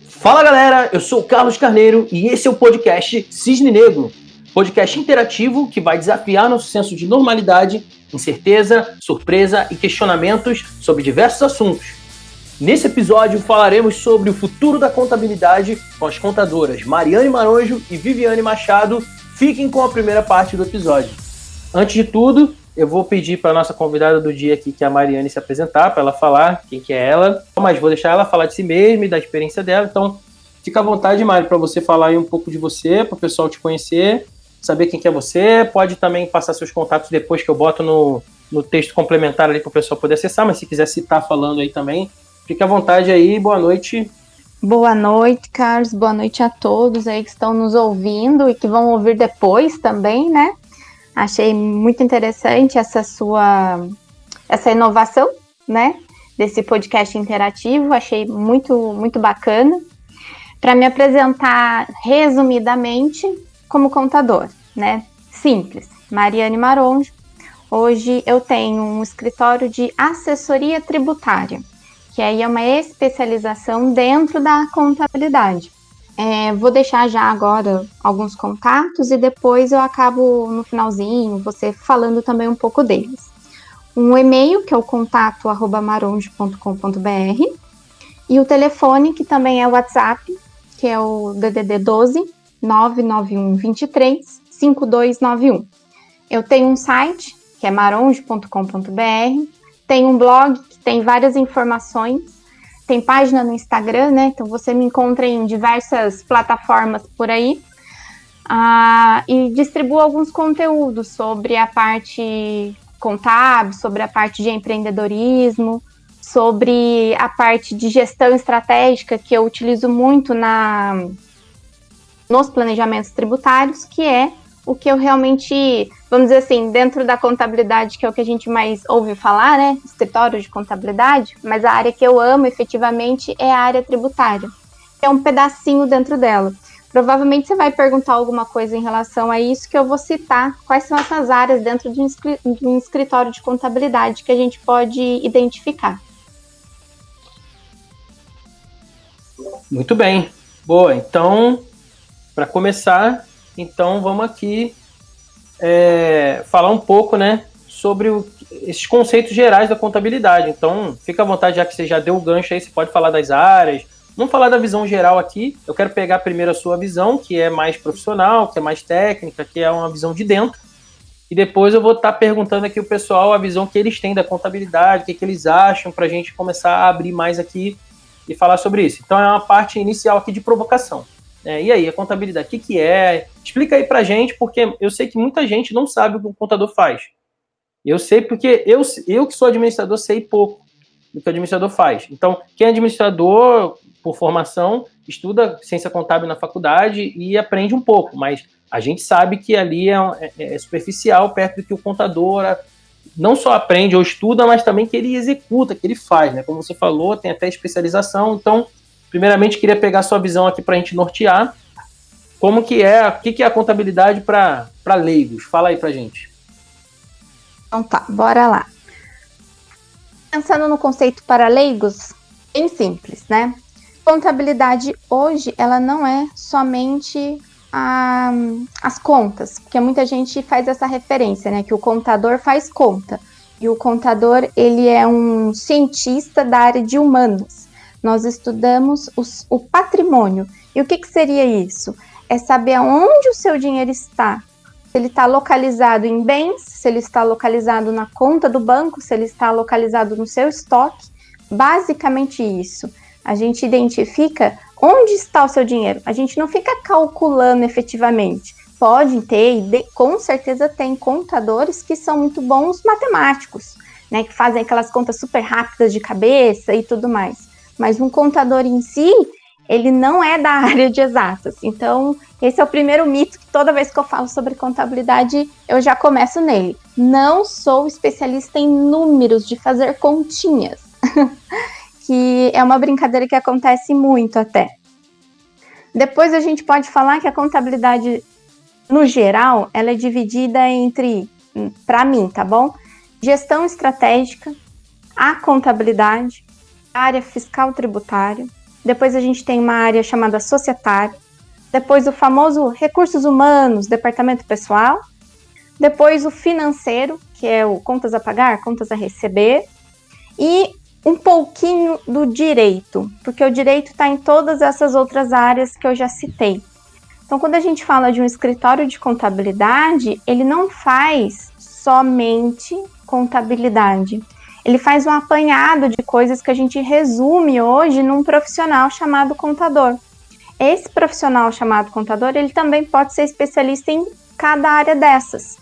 Fala galera, eu sou o Carlos Carneiro e esse é o podcast Cisne Negro, podcast interativo que vai desafiar nosso senso de normalidade, incerteza, surpresa e questionamentos sobre diversos assuntos. Nesse episódio falaremos sobre o futuro da contabilidade com as contadoras Mariane Maronjo e Viviane Machado. Fiquem com a primeira parte do episódio. Antes de tudo, eu vou pedir para a nossa convidada do dia aqui, que é a Mariane, se apresentar, para ela falar quem que é ela. Mas vou deixar ela falar de si mesma e da experiência dela. Então, fica à vontade, Mari, para você falar aí um pouco de você, para o pessoal te conhecer, saber quem que é você. Pode também passar seus contatos depois que eu boto no texto complementar ali para o pessoal poder acessar. Mas se quiser citar falando aí também, fica à vontade aí. Boa noite. Boa noite, Carlos. Boa noite a todos aí que estão nos ouvindo e que vão ouvir depois também, né? Achei muito interessante essa inovação, né, desse podcast interativo, achei muito bacana. Para me apresentar resumidamente como contador, né, simples, Mariane Maronjo. Hoje eu tenho um escritório de assessoria tributária, que aí é uma especialização dentro da contabilidade. Vou deixar já agora alguns contatos e depois eu acabo no finalzinho, você falando também um pouco deles. Um e-mail, que é o contato@maronjo.com.br, e o telefone, que também é o WhatsApp, que é o DDD 12 991 23 5291. Eu tenho um site, que é maronjo.com.br, tem um blog que tem várias informações, tem página no Instagram, né? Então você me encontra em diversas plataformas por aí. E distribuo alguns conteúdos sobre a parte contábil, sobre a parte de empreendedorismo, sobre a parte de gestão estratégica, que eu utilizo muito nos planejamentos tributários, que é o que eu realmente, vamos dizer assim, dentro da contabilidade, que é o que a gente mais ouve falar, né? Escritório de contabilidade, mas a área que eu amo efetivamente é a área tributária. É um pedacinho dentro dela. Provavelmente você vai perguntar alguma coisa em relação a isso, que eu vou citar quais são essas áreas dentro de um escritório de contabilidade que a gente pode identificar. Muito bem. Boa, então, para começar, então vamos aqui falar um pouco, né, sobre esses conceitos gerais da contabilidade. Então, fica à vontade, já que você já deu o gancho aí, você pode falar das áreas. Vamos falar da visão geral aqui. Eu quero pegar primeiro a sua visão, que é mais profissional, que é mais técnica, que é uma visão de dentro. E depois eu vou estar perguntando aqui o pessoal a visão que eles têm da contabilidade, o que eles acham, para a gente começar a abrir mais aqui e falar sobre isso. Então, é uma parte inicial aqui de provocação. E aí, a contabilidade, o que é? Explica aí pra gente, porque eu sei que muita gente não sabe o que o contador faz. Eu sei porque eu que sou administrador sei pouco do que o administrador faz. Então, quem é administrador, por formação, estuda ciência contábil na faculdade e aprende um pouco, mas a gente sabe que ali é superficial perto do que o contador não só aprende ou estuda, mas também que ele executa, que ele faz, né? Como você falou, tem até especialização. Então, primeiramente, queria pegar a sua visão aqui para a gente nortear como que é, o que é a contabilidade para leigos. Fala aí para a gente. Então tá, bora lá. Pensando no conceito para leigos, bem simples, né? Contabilidade hoje, ela não é somente as contas, porque muita gente faz essa referência, né? Que o contador faz conta. E o contador, ele é um cientista da área de humanas. Nós estudamos o patrimônio. E o que seria isso? É saber aonde o seu dinheiro está. Se ele está localizado em bens, se ele está localizado na conta do banco, se ele está localizado no seu estoque. Basicamente isso. A gente identifica onde está o seu dinheiro. A gente não fica calculando efetivamente. Pode ter, com certeza tem contadores que são muito bons matemáticos, né? Que fazem aquelas contas super rápidas de cabeça e tudo mais. Mas um contador em si, ele não é da área de exatas. Então, esse é o primeiro mito que toda vez que eu falo sobre contabilidade, eu já começo nele. Não sou especialista em números, de fazer continhas. Que é uma brincadeira que acontece muito até. Depois a gente pode falar que a contabilidade, no geral, ela é dividida entre, para mim, tá bom? Gestão estratégica, a contabilidade, área fiscal tributária, depois a gente tem uma área chamada societária, depois o famoso recursos humanos, departamento pessoal, depois o financeiro, que é o contas a pagar, contas a receber, e um pouquinho do direito, porque o direito está em todas essas outras áreas que eu já citei. Então, quando a gente fala de um escritório de contabilidade, ele não faz somente contabilidade. Ele faz um apanhado de coisas que a gente resume hoje num profissional chamado contador. Esse profissional chamado contador, ele também pode ser especialista em cada área dessas.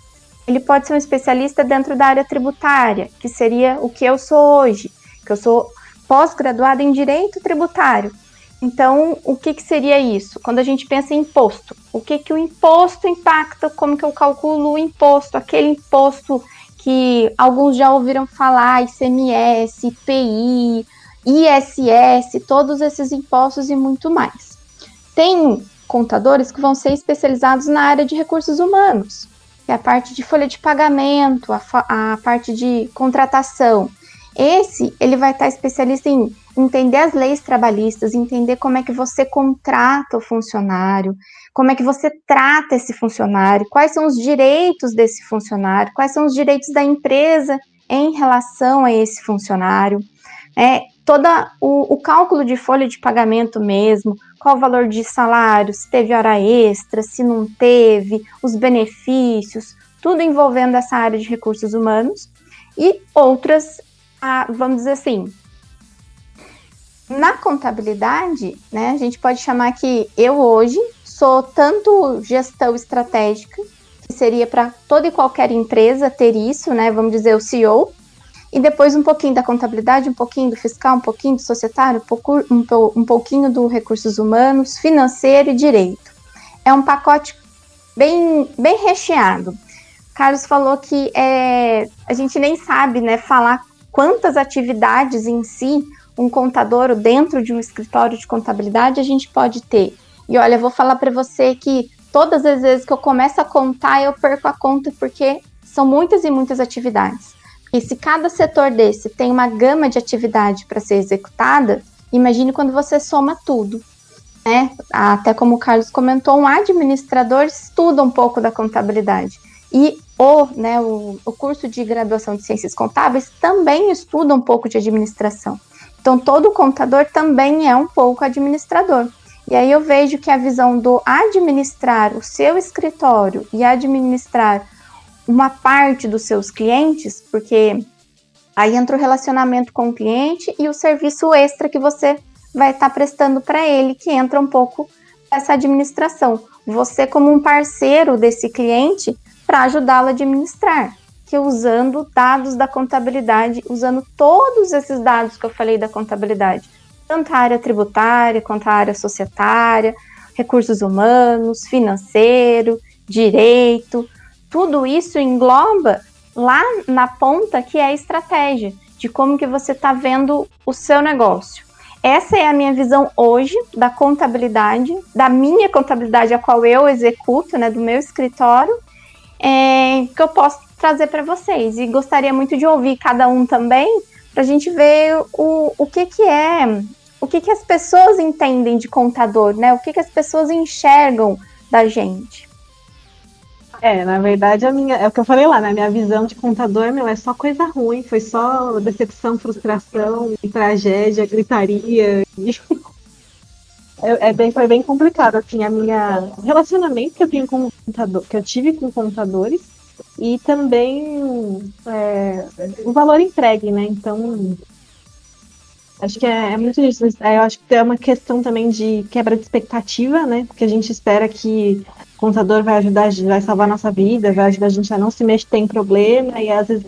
Ele pode ser um especialista dentro da área tributária, que seria o que eu sou hoje, que eu sou pós-graduada em Direito Tributário. Então, o que seria isso? Quando a gente pensa em imposto, o que o imposto impacta, como que eu calculo o imposto, aquele imposto que alguns já ouviram falar, ICMS, IPI, ISS, todos esses impostos e muito mais. Tem contadores que vão ser especializados na área de recursos humanos, que é a parte de folha de pagamento, a parte de contratação. Ele vai estar especialista em entender as leis trabalhistas, entender como é que você contrata o funcionário, como é que você trata esse funcionário, quais são os direitos desse funcionário, quais são os direitos da empresa em relação a esse funcionário, todo o cálculo de folha de pagamento mesmo, qual o valor de salário, se teve hora extra, se não teve, os benefícios, tudo envolvendo essa área de recursos humanos e outras, vamos dizer assim, na contabilidade, né, a gente pode chamar que eu hoje sou tanto gestão estratégica, que seria para toda e qualquer empresa ter isso, né, vamos dizer o CEO, e depois um pouquinho da contabilidade, um pouquinho do fiscal, um pouquinho do societário, um pouquinho do recursos humanos, financeiro e direito. É um pacote bem recheado. Carlos falou que a gente nem sabe, né, falar quantas atividades em si um contador dentro de um escritório de contabilidade a gente pode ter. E olha, eu vou falar para você que todas as vezes que eu começo a contar, eu perco a conta, porque são muitas e muitas atividades. E se cada setor desse tem uma gama de atividade para ser executada, imagine quando você soma tudo, né? Até como o Carlos comentou, um administrador estuda um pouco da contabilidade. E o curso de graduação de Ciências Contábeis também estuda um pouco de administração. Então, todo contador também é um pouco administrador. E aí eu vejo que a visão do administrar o seu escritório e administrar uma parte dos seus clientes, porque aí entra o relacionamento com o cliente e o serviço extra que você vai estar prestando para ele, que entra um pouco essa administração. Você como um parceiro desse cliente para ajudá-lo a administrar, que usando dados da contabilidade, usando todos esses dados que eu falei da contabilidade, tanto a área tributária quanto a área societária, recursos humanos, financeiro, direito, tudo isso engloba lá na ponta que é a estratégia, de como que você está vendo o seu negócio. Essa é a minha visão hoje da contabilidade, da minha contabilidade, a qual eu executo, né, do meu escritório, que eu posso trazer para vocês. E gostaria muito de ouvir cada um também, para a gente ver o que as pessoas entendem de contador, né? O que as pessoas enxergam da gente. Na verdade, é o que eu falei lá, né? Minha visão de contador, é só coisa ruim, foi só decepção, frustração, tragédia, gritaria. Foi bem complicado, assim, o relacionamento que eu tenho com contador, que eu tive com contadores, e também o valor entregue, né? Então, acho que é muito isso. Eu acho que é uma questão também de quebra de expectativa, né? Porque a gente espera que o contador vai ajudar, vai salvar a nossa vida, vai ajudar a gente a não se meter em problema, e às vezes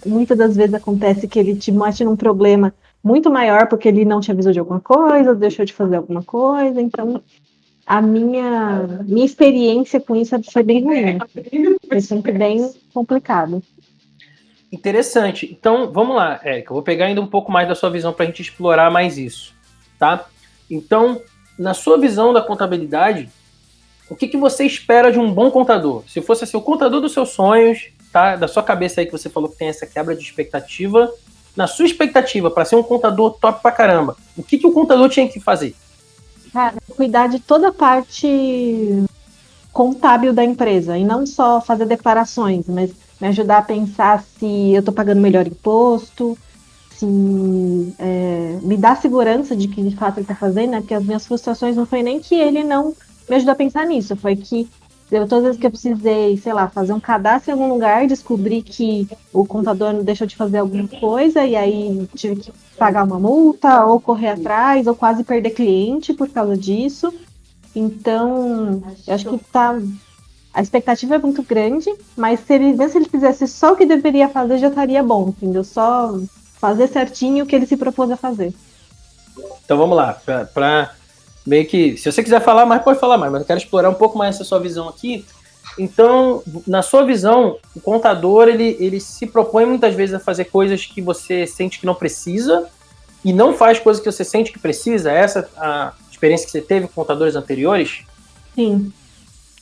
muitas das vezes acontece que ele te mete num problema muito maior porque ele não te avisou de alguma coisa, deixou de fazer alguma coisa. Então, a minha experiência com isso foi bem ruim. Foi sempre bem complicado. Interessante. Então, vamos lá, Érica. Eu vou pegar ainda um pouco mais da sua visão para a gente explorar mais isso, tá? Então, na sua visão da contabilidade, o que você espera de um bom contador? Se fosse assim, o contador dos seus sonhos, tá? Da sua cabeça aí que você falou que tem essa quebra de expectativa, na sua expectativa, para ser um contador top pra caramba, o que o contador tinha que fazer? Cara, cuidar de toda a parte contábil da empresa, e não só fazer declarações, mas me ajudar a pensar se eu estou pagando melhor imposto, se me dá segurança de que de fato ele está fazendo, né? Porque as minhas frustrações não foi nem que ele não me ajudou a pensar nisso, foi que todas as vezes que eu precisei, sei lá, fazer um cadastro em algum lugar, descobri que o contador não deixou de fazer alguma coisa, e aí tive que pagar uma multa, ou correr atrás, ou quase perder cliente por causa disso. Então, eu acho que a expectativa é muito grande, mas mesmo se ele fizesse só o que deveria fazer, já estaria bom, entendeu? Só fazer certinho o que ele se propôs a fazer. Então vamos lá, para meio que, se você quiser falar mais, pode falar mais, mas eu quero explorar um pouco mais essa sua visão aqui. Então, na sua visão, o contador, ele se propõe muitas vezes a fazer coisas que você sente que não precisa e não faz coisas que você sente que precisa? Essa a experiência que você teve com contadores anteriores? Sim.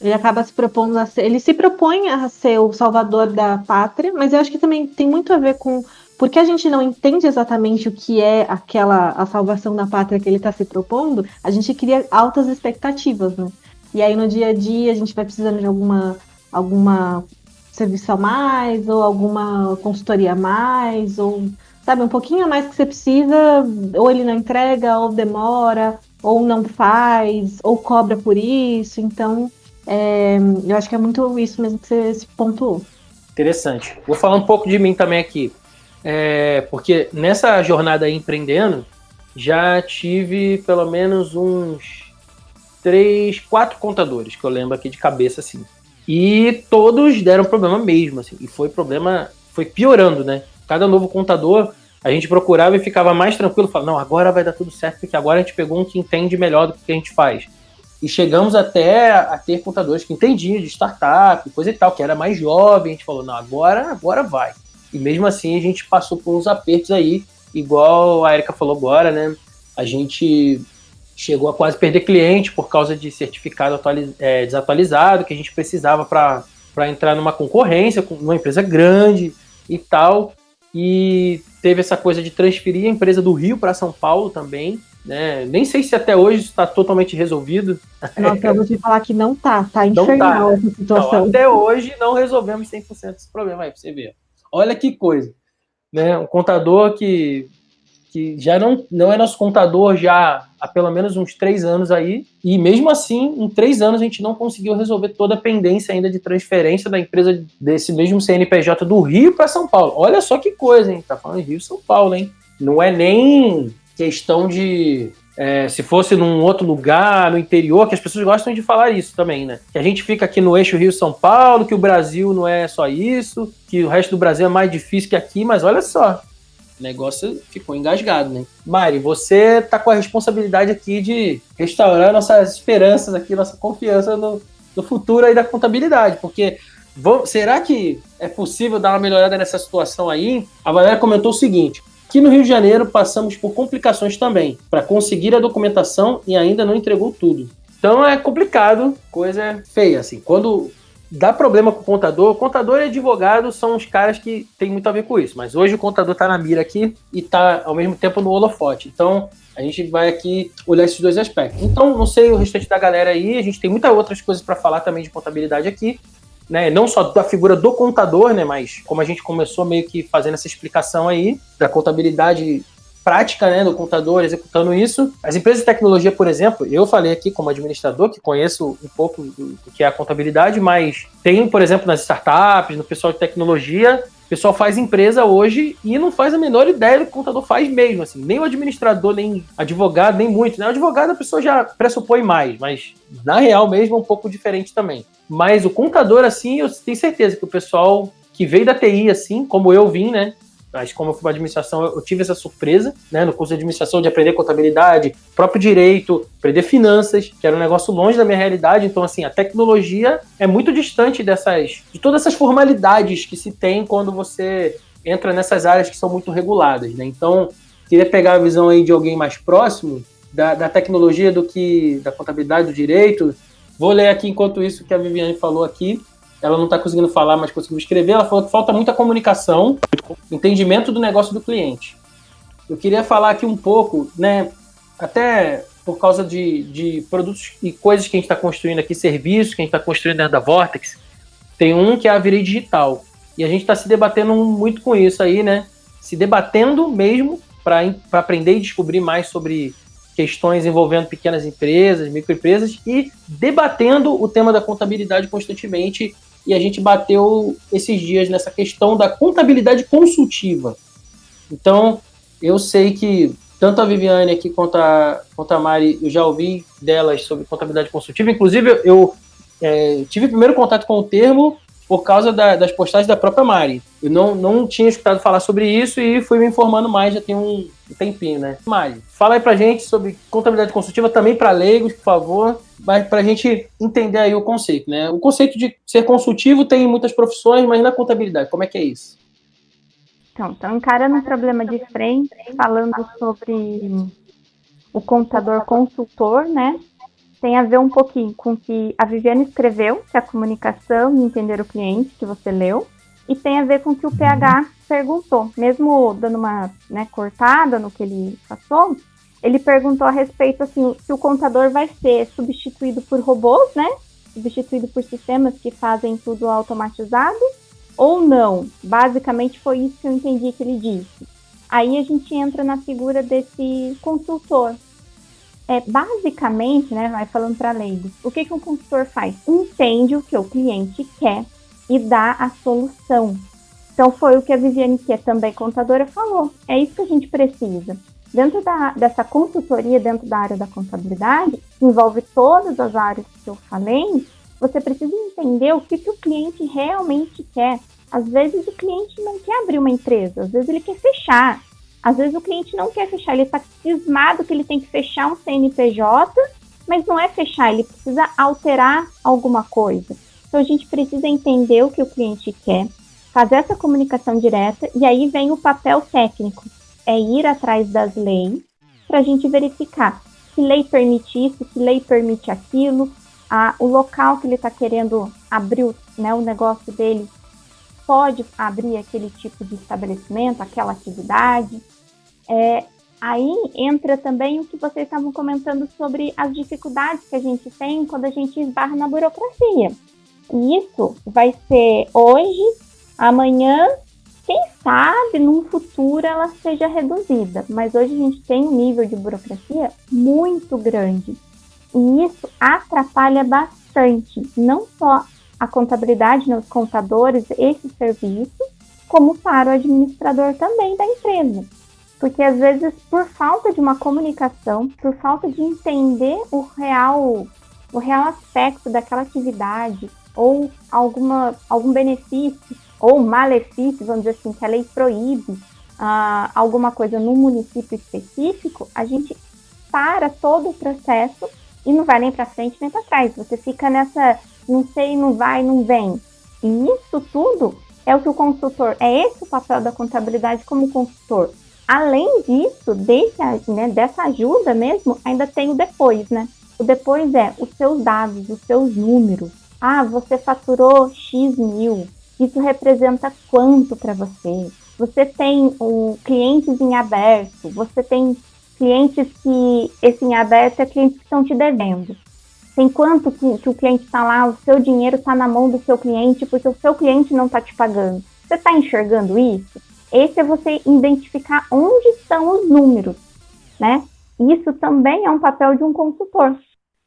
Ele acaba se propondo a ser, ele se propõe a ser o salvador da pátria, mas eu acho que também tem muito a ver com porque a gente não entende exatamente o que é a salvação da pátria que ele está se propondo, a gente cria altas expectativas, né? E aí no dia a dia a gente vai precisando de alguma serviço a mais, ou alguma consultoria a mais, ou sabe, um pouquinho a mais que você precisa, ou ele não entrega, ou demora, ou não faz, ou cobra por isso. Então, eu acho que é muito isso mesmo que você se pontuou. Interessante. Vou falar um pouco de mim também aqui. Porque nessa jornada aí empreendendo, já tive pelo menos uns 3, 4 contadores, que eu lembro aqui de cabeça, assim. E todos deram problema mesmo, assim. E foi piorando, né? Cada novo contador, a gente procurava e ficava mais tranquilo, falava, não, agora vai dar tudo certo, porque agora a gente pegou um que entende melhor do que a gente faz. E chegamos até a ter contadores que entendiam de startup, coisa e tal, que era mais jovem, a gente falou, não, agora vai. E mesmo assim a gente passou por uns apertos aí, igual a Erika falou agora, né? A gente chegou a quase perder cliente por causa de certificado desatualizado, que a gente precisava para entrar numa concorrência com uma empresa grande e tal. E teve essa coisa de transferir a empresa do Rio para São Paulo também, né? Nem sei se até hoje isso está totalmente resolvido. Nossa, eu vou te falar que não tá infernal essa situação. Não, até hoje não resolvemos 100% desse problema aí, para você ver. Olha que coisa, né? Um contador que já não é nosso contador já há pelo menos uns 3 anos aí, e mesmo assim, em 3 anos a gente não conseguiu resolver toda a pendência ainda de transferência da empresa desse mesmo CNPJ do Rio para São Paulo. Olha só que coisa, hein? Tá falando de Rio e São Paulo, hein? Não é nem questão de se fosse num outro lugar, no interior, que as pessoas gostam de falar isso também, né? Que a gente fica aqui no eixo Rio-São Paulo, que o Brasil não é só isso, que o resto do Brasil é mais difícil que aqui, mas olha só, o negócio ficou engasgado, né? Mari, você tá com a responsabilidade aqui de restaurar nossas esperanças aqui, nossa confiança no futuro aí da contabilidade, porque será que é possível dar uma melhorada nessa situação aí? A Valéria comentou o seguinte: aqui no Rio de Janeiro passamos por complicações também para conseguir a documentação e ainda não entregou tudo. Então é complicado, coisa feia, assim. Quando dá problema com o contador e advogado são os caras que tem muito a ver com isso. Mas hoje o contador tá na mira aqui e tá ao mesmo tempo no holofote. Então a gente vai aqui olhar esses dois aspectos. Então não sei o restante da galera aí, a gente tem muitas outras coisas para falar também de contabilidade aqui, né? Não só da figura do contador, né? Mas como a gente começou meio que fazendo essa explicação aí da contabilidade prática, né, do contador executando isso. As empresas de tecnologia, por exemplo, eu falei aqui como administrador, que conheço um pouco do que é a contabilidade, mas tem, por exemplo, nas startups, no pessoal de tecnologia, o pessoal faz empresa hoje e não faz a menor ideia do que o contador faz mesmo, assim, nem o administrador, nem advogado, nem muito, né? O advogado a pessoa já pressupõe mais, mas na real mesmo é um pouco diferente também. Mas o contador, assim, eu tenho certeza que o pessoal que veio da TI, assim, como eu vim, né? Mas como eu fui para administração, eu tive essa surpresa, né, no curso de administração, de aprender contabilidade, próprio direito, aprender finanças, que era um negócio longe da minha realidade. Então, assim, a tecnologia é muito distante de todas essas formalidades que se tem quando você entra nessas áreas que são muito reguladas, né? Então, queria pegar a visão aí de alguém mais próximo da tecnologia do que da contabilidade, do direito. Vou ler aqui, enquanto isso, que a Viviane falou aqui. ela não está conseguindo falar, mas conseguiu escrever. Ela falou que falta muita comunicação, entendimento do negócio do cliente. Eu queria falar aqui um pouco, né, até por causa de produtos e coisas que a gente está construindo aqui, serviços que a gente está construindo dentro da Vortex. Tem um que é a Virei Digital. E a gente está se debatendo muito com isso aí, né? Se debatendo mesmo para aprender e descobrir mais sobre questões envolvendo pequenas empresas, microempresas, e debatendo o tema da contabilidade constantemente. E a gente bateu esses dias nessa questão da contabilidade consultiva. Então, eu sei que tanto a Viviane aqui quanto a Mari, eu já ouvi delas sobre contabilidade consultiva. Inclusive, eu tive primeiro contato com o termo por causa das postagens da própria Mari. Eu não tinha escutado falar sobre isso e fui me informando mais, já tem um tempinho, né? Mari, fala aí pra gente sobre contabilidade consultiva, também para leigos, por favor, mas pra gente entender aí o conceito, né? O conceito de ser consultivo tem em muitas profissões, mas na contabilidade, como é que é isso? Então, encarando um problema de frente, falando sobre o contador consultor, né? Tem a ver um pouquinho com o que a Viviane escreveu, que é a comunicação e entender o cliente, que você leu, e tem a ver com o que o PH perguntou. Mesmo dando uma cortada no que ele passou, ele perguntou a respeito, assim, se o contador vai ser substituído por robôs, né? Substituído por sistemas que fazem tudo automatizado, ou não. Basicamente foi isso que eu entendi que ele disse. Aí a gente entra na figura desse consultor. Basicamente, né, vai falando para leigos, o que um consultor faz? Entende o que o cliente quer e dá a solução. Então foi o que a Viviane, que é também contadora, falou. É isso que a gente precisa. Dentro dessa consultoria, dentro da área da contabilidade, que envolve todas as áreas que eu falei, você precisa entender o que o cliente realmente quer. Às vezes o cliente não quer abrir uma empresa, às vezes ele quer fechar. Às vezes o cliente não quer fechar, ele está cismado que ele tem que fechar um CNPJ, mas não é fechar, ele precisa alterar alguma coisa. Então a gente precisa entender o que o cliente quer, fazer essa comunicação direta, e aí vem o papel técnico, é ir atrás das leis, para a gente verificar que lei permite isso, que lei permite aquilo, o local que ele está querendo abrir, né, o negócio dele, pode abrir aquele tipo de estabelecimento, aquela atividade. Aí entra também o que vocês estavam comentando sobre as dificuldades que a gente tem quando a gente esbarra na burocracia. E isso vai ser hoje, amanhã, quem sabe num futuro ela seja reduzida. Mas hoje a gente tem um nível de burocracia muito grande. E isso atrapalha bastante, não só a contabilidade, né, os contadores, esse serviço, como para o administrador também da empresa. Porque, às vezes, por falta de uma comunicação, por falta de entender o real aspecto daquela atividade, ou algum benefício, ou malefício, vamos dizer assim, que a lei proíbe alguma coisa num município específico, a gente para todo o processo e não vai nem para frente nem para trás. Você fica nessa, não sei, não vai, não vem. E isso tudo é o que o consultor, é esse o papel da contabilidade como consultor. Além disso, dessa ajuda mesmo, ainda tem o depois, né? O depois é os seus dados, os seus números. Você faturou X mil, isso representa quanto para você? Você tem clientes em aberto, você tem clientes que, esse em aberto é clientes que estão te devendo. Tem quanto que o cliente está lá, o seu dinheiro está na mão do seu cliente porque o seu cliente não está te pagando. Você está enxergando isso? Esse é você identificar onde estão os números, né? Isso também é um papel de um consultor,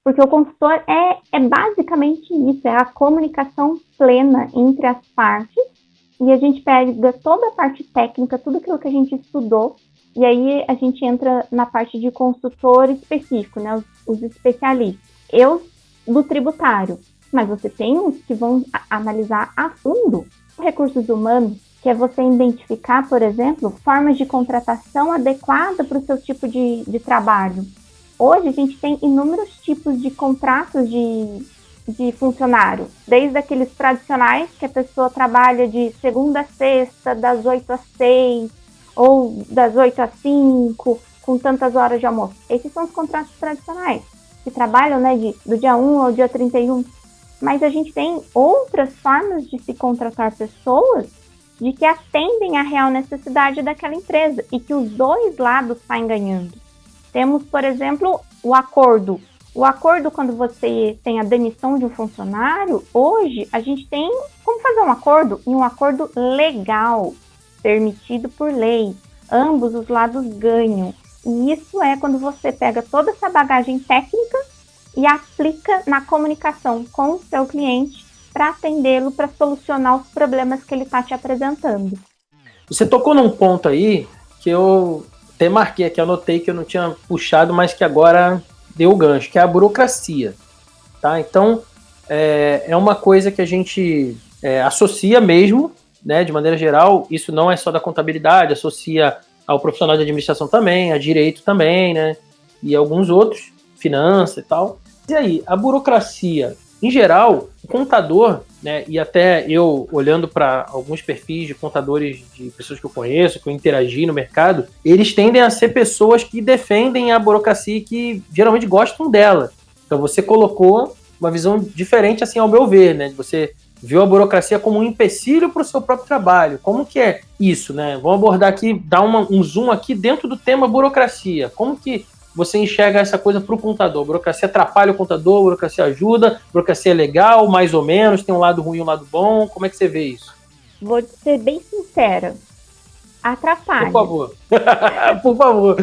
porque o consultor é basicamente isso, é a comunicação plena entre as partes, e a gente pega toda a parte técnica, tudo aquilo que a gente estudou, e aí a gente entra na parte de consultor específico, né? Os especialistas. Eu, do tributário, mas você tem os que vão analisar a fundo recursos humanos, que é você identificar, por exemplo, formas de contratação adequada para o seu tipo de trabalho. Hoje a gente tem inúmeros tipos de contratos de funcionário, desde aqueles tradicionais, que a pessoa trabalha de segunda a sexta, das 8 às 6, ou das 8 às 5, com tantas horas de almoço. Esses são os contratos tradicionais, que trabalham, né, do dia 1 ao dia 31. mas a gente tem outras formas de se contratar pessoas de que atendem à real necessidade daquela empresa e que os dois lados saem ganhando. Temos, por exemplo, o acordo. O acordo, quando você tem a demissão de um funcionário, hoje a gente tem como fazer um acordo, e um acordo legal, permitido por lei. Ambos os lados ganham. E isso é quando você pega toda essa bagagem técnica e aplica na comunicação com o seu cliente para atendê-lo, para solucionar os problemas que ele está te apresentando. Você tocou num ponto aí que eu até marquei aqui, anotei que eu não tinha puxado, mas que agora deu o gancho, que é a burocracia. Tá? Então, é uma coisa que a gente associa mesmo, né, de maneira geral. Isso não é só da contabilidade, associa ao profissional de administração também, a direito também, né, e alguns outros, finança e tal. E aí, a burocracia, em geral, o contador, né, e até eu olhando para alguns perfis de contadores de pessoas que eu conheço, que eu interagi no mercado, eles tendem a ser pessoas que defendem a burocracia e que geralmente gostam dela. Então você colocou uma visão diferente, assim, ao meu ver, né? Você viu a burocracia como um empecilho para o seu próprio trabalho. Como que é isso, né? Vamos abordar aqui, dar um zoom aqui dentro do tema burocracia. Como que você enxerga essa coisa para o contador? A burocracia atrapalha o contador, a burocracia ajuda, a burocracia é legal, mais ou menos, tem um lado ruim e um lado bom. Como é que você vê isso? Vou ser bem sincera. Atrapalha. Por favor. Por favor.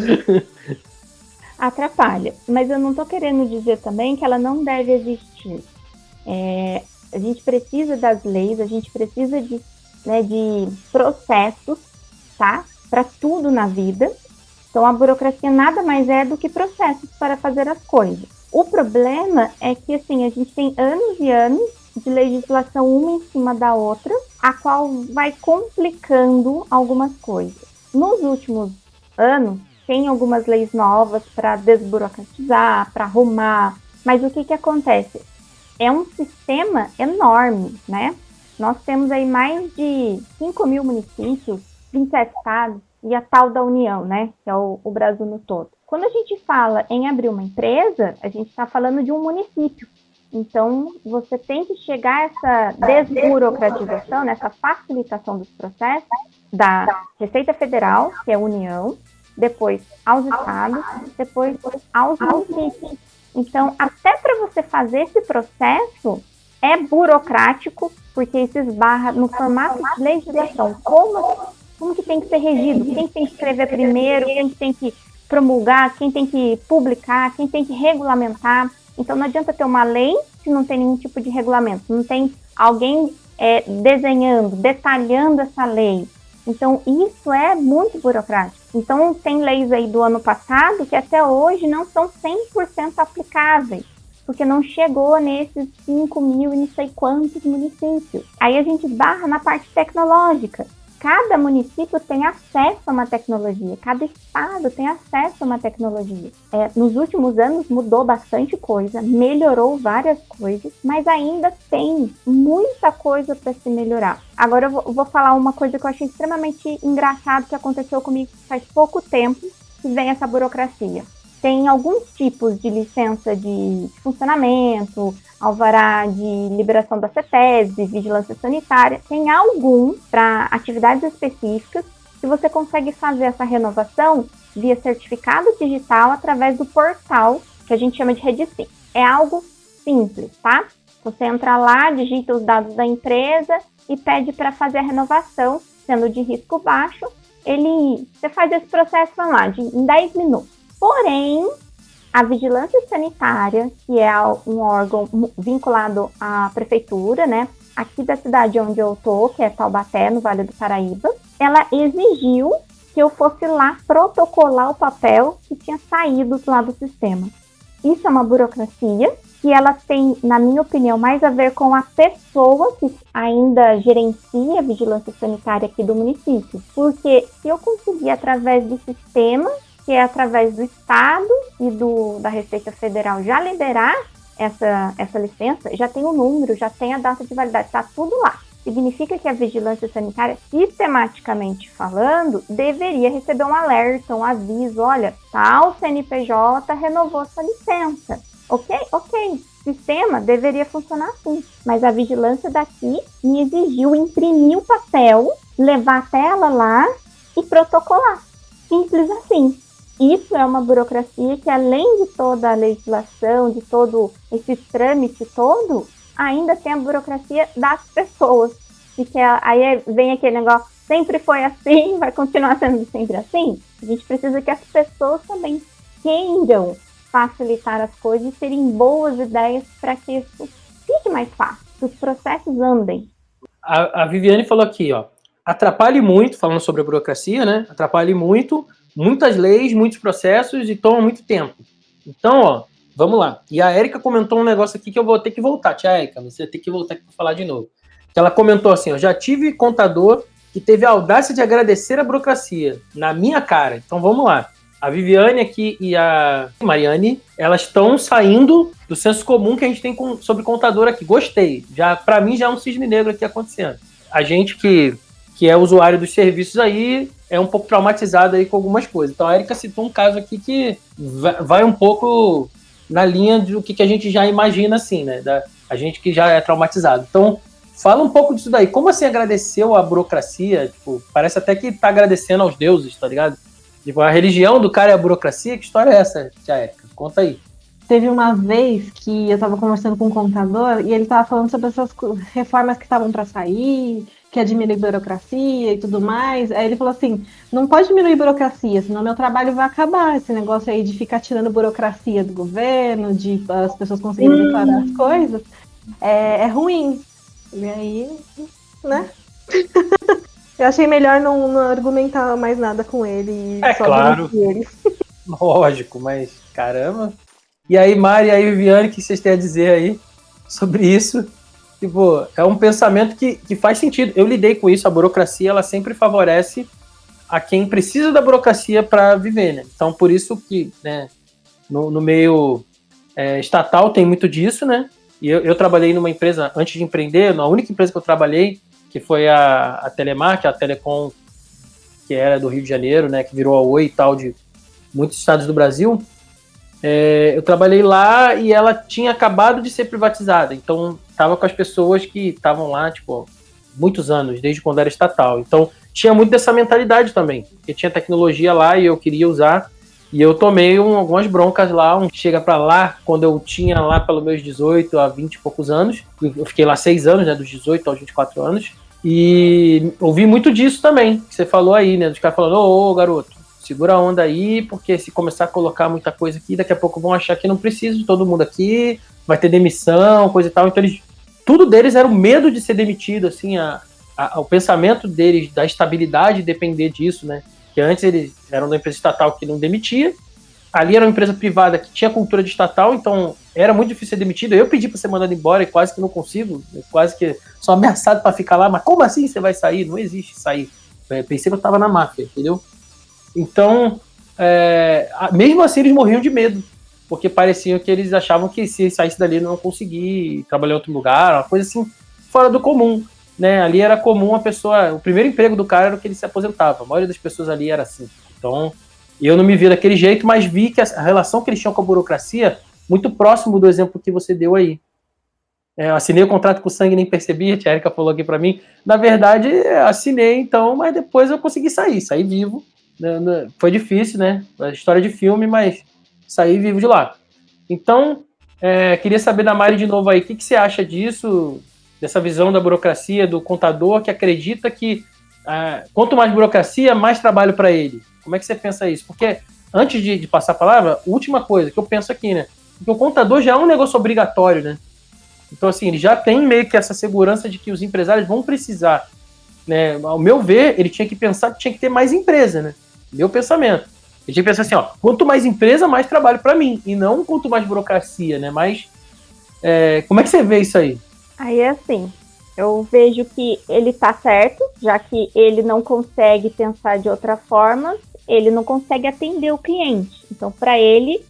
Atrapalha. Mas eu não estou querendo dizer também que ela não deve existir. A gente precisa das leis, a gente precisa de processos, tá? Para tudo na vida. Então, a burocracia nada mais é do que processos para fazer as coisas. O problema é que, assim, a gente tem anos e anos de legislação uma em cima da outra, a qual vai complicando algumas coisas. Nos últimos anos, tem algumas leis novas para desburocratizar, para arrumar, mas o que acontece? É um sistema enorme, né? Nós temos aí mais de 5 mil municípios, 27 estados, e a tal da União, né, que é o Brasil no todo. Quando a gente fala em abrir uma empresa, a gente está falando de um município. Então, você tem que chegar a essa desburocratização, nessa facilitação dos processos da Receita Federal, que é a União, depois aos estados, depois aos municípios. Então, até para você fazer esse processo, é burocrático, porque isso esbarra no formato de legislação. Como que tem que ser regido? Quem tem que escrever primeiro? Quem tem que promulgar? Quem tem que publicar? Quem tem que regulamentar? Então, não adianta ter uma lei se não tem nenhum tipo de regulamento. Não tem alguém desenhando, detalhando essa lei. Então, isso é muito burocrático. Então, tem leis aí do ano passado que até hoje não são 100% aplicáveis, porque não chegou nesses 5 mil e não sei quantos municípios. Aí a gente esbarra na parte tecnológica. Cada município tem acesso a uma tecnologia, cada estado tem acesso a uma tecnologia. Nos últimos anos mudou bastante coisa, melhorou várias coisas, mas ainda tem muita coisa para se melhorar. Agora eu vou falar uma coisa que eu achei extremamente engraçado que aconteceu comigo faz pouco tempo, que vem essa burocracia. Tem alguns tipos de licença de funcionamento, alvará de liberação da CETESB, vigilância sanitária. Tem algum para atividades específicas que você consegue fazer essa renovação via certificado digital através do portal que a gente chama de RedeSim. É algo simples, tá? Você entra lá, digita os dados da empresa e pede para fazer a renovação, sendo de risco baixo. Você faz esse processo lá, em 10 minutos. Porém, a vigilância sanitária, que é um órgão vinculado à prefeitura, né, aqui da cidade onde eu tô, que é Taubaté, no Vale do Paraíba, ela exigiu que eu fosse lá protocolar o papel que tinha saído lá do sistema. Isso é uma burocracia que ela tem, na minha opinião, mais a ver com a pessoa que ainda gerencia a vigilância sanitária aqui do município. Porque se eu conseguir, através do sistema, que é através do Estado e da Receita Federal já liberar essa licença, já tem o número, já tem a data de validade, está tudo lá. Significa que a vigilância sanitária, sistematicamente falando, deveria receber um alerta, um aviso, olha, tal CNPJ renovou sua licença. Ok? sistema deveria funcionar assim, mas a vigilância daqui me exigiu imprimir o papel, levar até ela lá e protocolar. Simples assim. Isso é uma burocracia que, além de toda a legislação, de todo esse trâmite todo, ainda tem a burocracia das pessoas. E que aí vem aquele negócio, sempre foi assim, vai continuar sendo sempre assim. A gente precisa que as pessoas também queiram facilitar as coisas e terem boas ideias para que isso fique mais fácil, que os processos andem. A Viviane falou aqui, ó, atrapalhe muito, falando sobre a burocracia, né? Atrapalhe muito, muitas leis, muitos processos e toma muito tempo. Então, ó, vamos lá. E a Érica comentou um negócio aqui que eu vou ter que voltar, tia Érica, você vai ter que voltar aqui para falar de novo. Ela comentou assim, ó, já tive contador que teve a audácia de agradecer a burocracia na minha cara. Então, vamos lá. A Viviane aqui e a Mariane, elas estão saindo do senso comum que a gente tem sobre contador aqui. Gostei. Para mim, já é um cisne negro aqui acontecendo. A gente que é usuário dos serviços aí é um pouco traumatizado aí com algumas coisas. Então, a Érica citou um caso aqui que vai um pouco na linha do que a gente já imagina, assim, né? A gente que já é traumatizado. Então, fala um pouco disso daí. Como assim agradeceu a burocracia? Tipo, parece até que tá agradecendo aos deuses, tá ligado? Tipo, a religião do cara é a burocracia? Que história é essa, tia Érica? Conta aí. Teve uma vez que eu estava conversando com um contador e ele estava falando sobre essas reformas que estavam para sair, que ia diminuir burocracia e tudo mais. Aí ele falou assim, não pode diminuir burocracia, senão meu trabalho vai acabar. Esse negócio aí de ficar tirando burocracia do governo, de as pessoas conseguirem declarar as coisas, é ruim. E aí, né? Eu achei melhor não argumentar mais nada com ele. Só claro. Ele. Lógico, mas caramba. E aí, Mari e aí, Viviane, o que vocês têm a dizer aí sobre isso? Tipo, é um pensamento que faz sentido. Eu lidei com isso, a burocracia, ela sempre favorece a quem precisa da burocracia para viver, né? Então, por isso que, né, no meio estatal tem muito disso, né? E eu trabalhei numa empresa, antes de empreender, na única empresa que eu trabalhei, que foi a Telemar, que é a Telecom, que era do Rio de Janeiro, né, que virou a Oi e tal, de muitos estados do Brasil. Eu trabalhei lá e ela tinha acabado de ser privatizada, então estava com as pessoas que estavam lá, tipo, muitos anos, desde quando era estatal. Então tinha muito dessa mentalidade também, porque tinha tecnologia lá e eu queria usar, e eu tomei algumas broncas lá. Chega para lá, quando eu tinha lá pelos meus 18 a 20 e poucos anos, eu fiquei lá 6 anos, né, dos 18 aos 24 anos, e ouvi muito disso também, que você falou aí, né, dos caras falando, ô garoto, segura a onda aí, porque se começar a colocar muita coisa aqui, daqui a pouco vão achar que não precisa de todo mundo aqui, vai ter demissão, coisa e tal. Então tudo deles era o medo de ser demitido, assim, o pensamento deles da estabilidade depender disso, né? Que antes eles eram uma empresa estatal que não demitia, ali era uma empresa privada que tinha cultura de estatal, então era muito difícil ser demitido. Eu pedi para ser mandado embora e quase que não consigo, quase que sou ameaçado para ficar lá, mas como assim você vai sair? Não existe sair. Pensei que eu estava na máfia, entendeu? Então, mesmo assim eles morriam de medo, porque pareciam que eles achavam que se saísse dali não conseguir trabalhar em outro lugar, uma coisa assim, fora do comum, né? Ali era comum a pessoa, o primeiro emprego do cara era o que ele se aposentava, a maioria das pessoas ali era assim. Então, eu não me vi daquele jeito, mas vi que a relação que eles tinham com a burocracia, muito próximo do exemplo que você deu aí. Eu assinei o contrato com sangue e nem percebi, a tia Érica falou aqui pra mim. Na verdade, assinei então, mas depois eu consegui sair vivo. Foi difícil, né? A história de filme, mas saí vivo de lá. Então, queria saber da Mari de novo aí, o que você acha disso, dessa visão da burocracia, do contador que acredita que quanto mais burocracia, mais trabalho para ele. Como é que você pensa isso? Porque, antes de passar a palavra, última coisa que eu penso aqui, né? Porque o contador já é um negócio obrigatório, né? Então, assim, ele já tem meio que essa segurança de que os empresários vão precisar, né? Ao meu ver, ele tinha que pensar que tinha que ter mais empresa, né? Meu pensamento. Ele tinha que pensar assim, ó, quanto mais empresa, mais trabalho para mim. E não quanto mais burocracia, né? Mas, como é que você vê isso aí? Aí é assim, eu vejo que ele tá certo, já que ele não consegue pensar de outra forma, ele não consegue atender o cliente. Então, para ele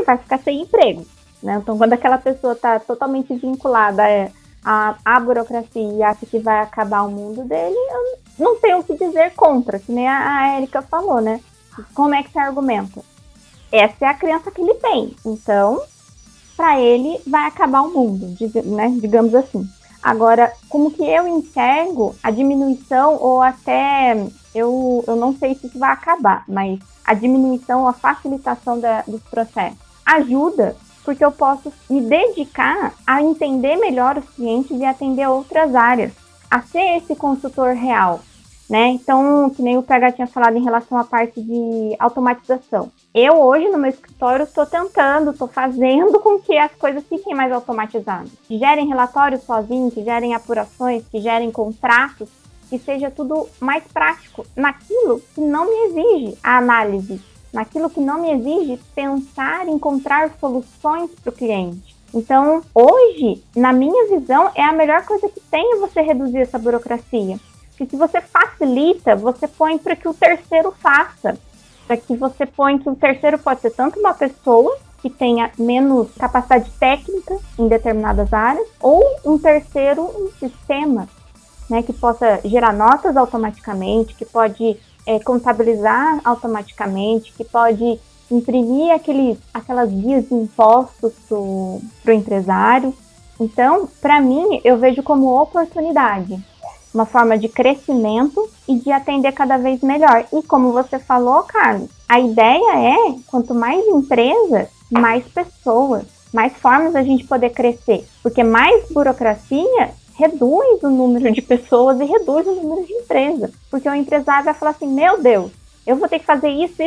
vai ficar sem emprego, né? Então, quando aquela pessoa tá totalmente vinculada à burocracia e acha que vai acabar o mundo dele, eu não tenho o que dizer contra, que nem a Érica falou, né? Como é que você argumenta? Essa é a crença que ele tem. Então, para ele vai acabar o mundo, né, digamos assim. Agora, como que eu enxergo a diminuição ou até, eu não sei se isso vai acabar, mas a diminuição ou a facilitação dos processos ajuda, porque eu posso me dedicar a entender melhor os clientes e atender outras áreas, a ser esse consultor real, né? Então, que nem o PH tinha falado em relação à parte de automatização. Eu hoje no meu escritório estou fazendo com que as coisas fiquem mais automatizadas. Que gerem relatórios sozinhos, que gerem apurações, que gerem contratos, que seja tudo mais prático, naquilo que não me exige a análise, naquilo que não me exige pensar, encontrar soluções para o cliente. Então, hoje, na minha visão, é a melhor coisa que tem você reduzir essa burocracia. Porque se você facilita, você põe para que o terceiro faça. Para que você põe que o terceiro pode ser tanto uma pessoa que tenha menos capacidade técnica em determinadas áreas, ou um terceiro, um sistema, né, que possa gerar notas automaticamente, que pode contabilizar automaticamente, que pode imprimir aquelas guias de impostos para o empresário. Então, para mim, eu vejo como oportunidade, uma forma de crescimento e de atender cada vez melhor. E como você falou, Carlos, a ideia é, quanto mais empresas, mais pessoas, mais formas a gente poder crescer. Porque mais burocracia reduz o número de pessoas e reduz o número de empresas. Porque o empresário vai falar assim, meu Deus, eu vou ter que fazer isso,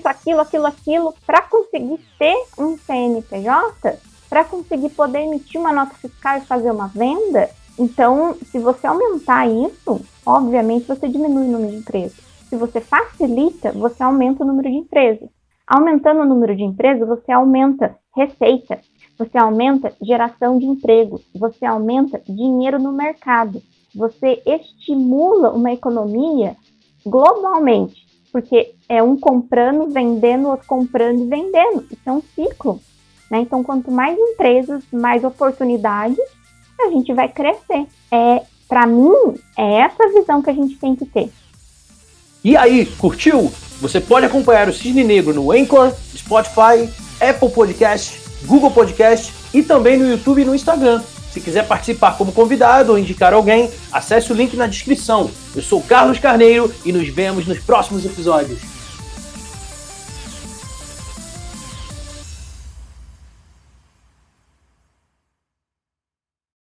aquilo, para conseguir ter um CNPJ, para conseguir poder emitir uma nota fiscal e fazer uma venda. Então, se você aumentar isso, obviamente você diminui o número de empresas. Se você facilita, você aumenta o número de empresas. Aumentando o número de empresas, você aumenta receita, você aumenta geração de empregos, você aumenta dinheiro no mercado, você estimula uma economia globalmente, porque é um comprando, vendendo, outro comprando e vendendo. Isso é um ciclo, né? Então, quanto mais empresas, mais oportunidades, a gente vai crescer. Para mim, é essa visão que a gente tem que ter. E aí, curtiu? Você pode acompanhar o Cisne Negro no Anchor, Spotify, Apple Podcast, Google Podcast e também no YouTube e no Instagram. Se quiser participar como convidado ou indicar alguém, acesse o link na descrição. Eu sou Carlos Carneiro e nos vemos nos próximos episódios.